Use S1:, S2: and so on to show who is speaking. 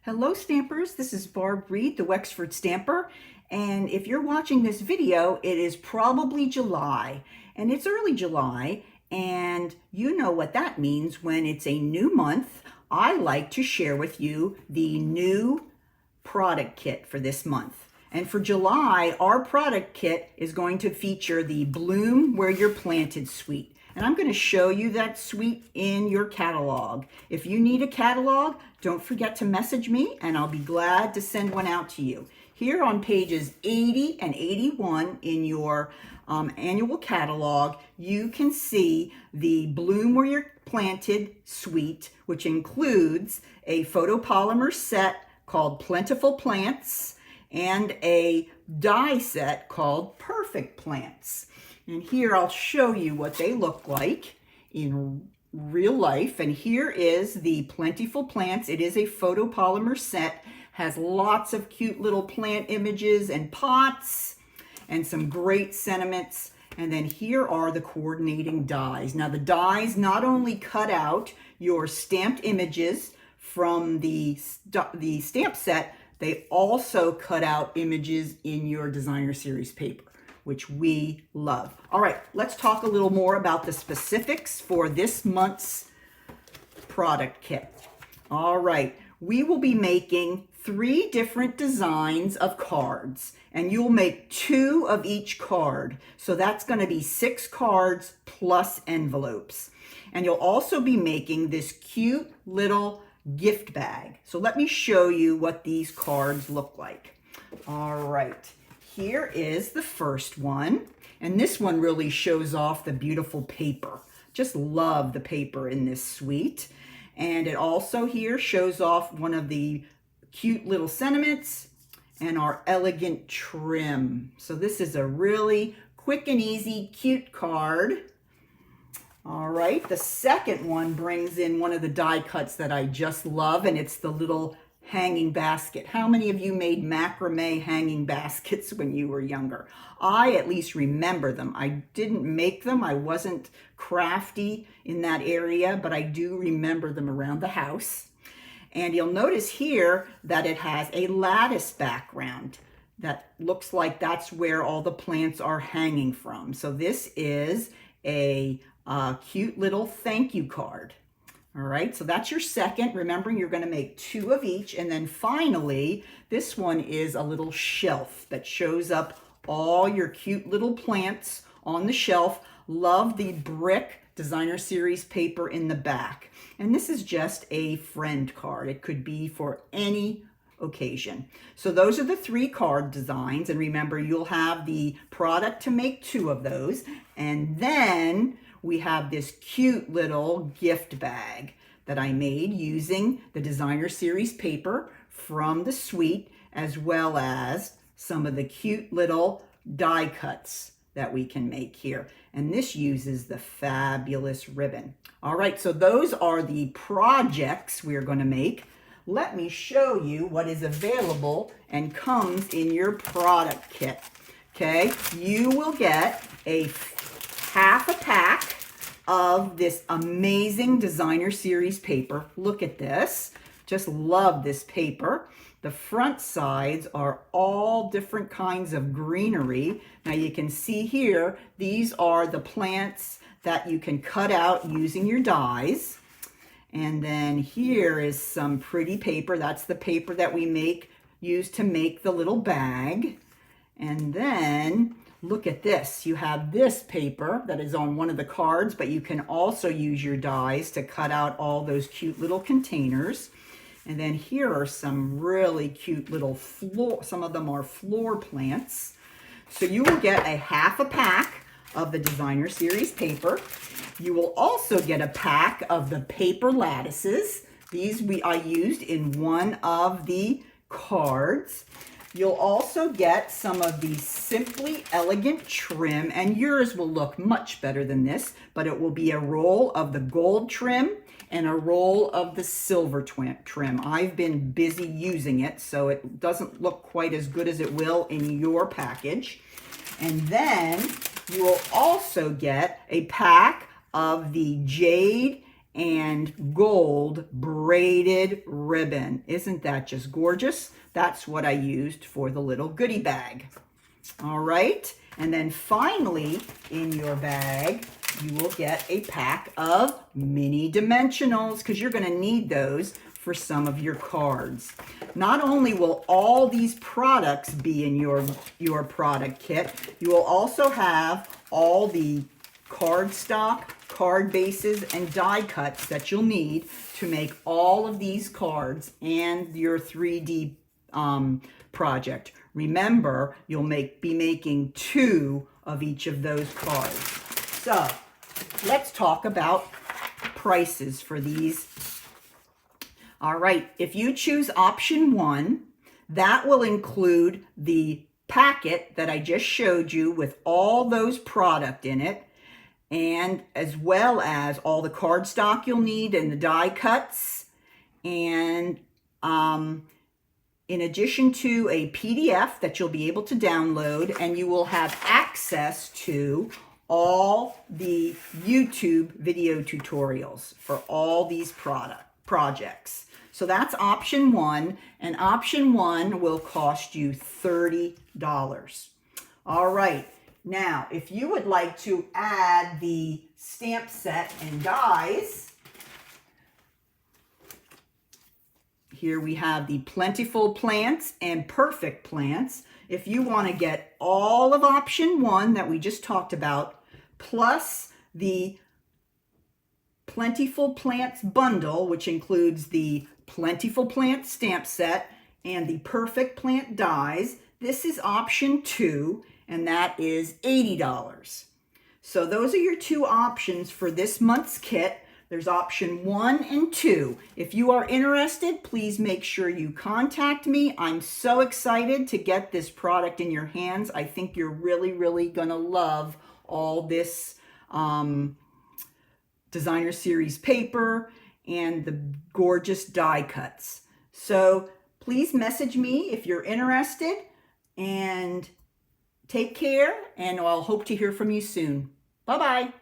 S1: Hello Stampers, this is Barb Reed, the Wexford Stamper, and if you're watching this video, it is probably July, and it's early July, and you know what that means when it's a new month. I like to share with you the new product kit for this month. And for July, our product kit is going to feature the Bloom Where You're Planted suite. And I'm going to show you that suite in your catalog. If you need a catalog, don't forget to message me and I'll be glad to send one out to you. Here on pages 80 and 81 in your annual catalog, you can see the Bloom Where You're Planted suite, which includes a photopolymer set called Plentiful Plants and a die set called Perfect Plants. And here I'll show you what they look like in real life. And here is the Plentiful Plants. It is a photopolymer set, has lots of cute little plant images and pots and some great sentiments. And then here are the coordinating dies. Now the dies not only cut out your stamped images from the stamp set, they also cut out images in your designer series paper, which we love. All right, let's talk a little more about the specifics for this month's product kit. All right, we will be making 3 different designs of cards, and you'll make 2 of each card. So that's going to be 6 cards plus envelopes. And you'll also be making this cute little gift bag. So let me show you what these cards look like. All right. Here is the first one, and this one really shows off the beautiful paper. Just love the paper in this suite. And it also here shows off one of the cute little sentiments and our elegant trim. So this is a really quick and easy, cute card. All right, the second one brings in one of the die cuts that I just love, and it's the little hanging basket. How many of you made macrame hanging baskets when you were younger? I at least remember them. I didn't make them. I wasn't crafty in that area, but I do remember them around the house. And you'll notice here that it has a lattice background that looks like that's where all the plants are hanging from. So this is a cute little thank you card. All right, so that's your second. Remembering you're going to make 2 of each. And then finally, this one is a little shelf that shows up all your cute little plants on the shelf. Love the brick designer series paper in the back. And this is just a friend card. It could be for any occasion. So those are the 3 card designs. And remember, you'll have the product to make 2 of those. And then we have this cute little gift bag that I made using the designer series paper from the suite, as well as some of the cute little die cuts that we can make here. And this uses the fabulous ribbon. All right, so those are the projects we're going to make. Let me show you what is available and comes in your product kit. Okay, you will get a half a pack of this amazing designer series paper. Look at this. Just love this paper. The front sides are all different kinds of greenery. Now you can see here, these are the plants that you can cut out using your dies. And then here is some pretty paper. That's the paper that we use to make the little bag. And then look at this. You have this paper that is on one of the cards, but you can also use your dies to cut out all those cute little containers. And then here are some really cute little some of them are floor plants. So you will get a half a pack of the designer series paper. You will also get a pack of the paper lattices. These I used in one of the cards. You'll also get some of the Simply Elegant trim, and yours will look much better than this, but it will be a roll of the gold trim and a roll of the silver trim. I've been busy using it, so it doesn't look quite as good as it will in your package. And then you will also get a pack of the jade and gold braided ribbon. Isn't that just gorgeous? That's what I used for the little goodie bag. All right, and then finally in your bag, you will get a pack of mini dimensionals because you're going to need those for some of your cards. Not only will all these products be in your product kit, you will also have all the cardstock, card bases, and die cuts that you'll need to make all of these cards and your 3D project. Remember, you'll be making 2 of each of those cards. So let's talk about prices for these. All right, if you choose option 1, that will include the packet that I just showed you with all those product in it, and as well as all the cardstock you'll need and the die cuts, and in addition to a PDF that you'll be able to download, and you will have access to all the YouTube video tutorials for all these projects. So that's option 1, and option 1 will cost you $30. All right, now if you would like to add the stamp set and dies, here we have the Plentiful Plants and Perfect Plants. If you want to get all of option 1 that we just talked about, plus the Plentiful Plants bundle, which includes the Plentiful Plant stamp set and the Perfect Plant dies, this is option 2, and that is $80. So those are your 2 options for this month's kit. There's option 1 and 2. If you are interested, please make sure you contact me. I'm so excited to get this product in your hands. I think you're really, really going to love all this designer series paper and the gorgeous die cuts. So please message me if you're interested, and take care, and I'll hope to hear from you soon. Bye-bye.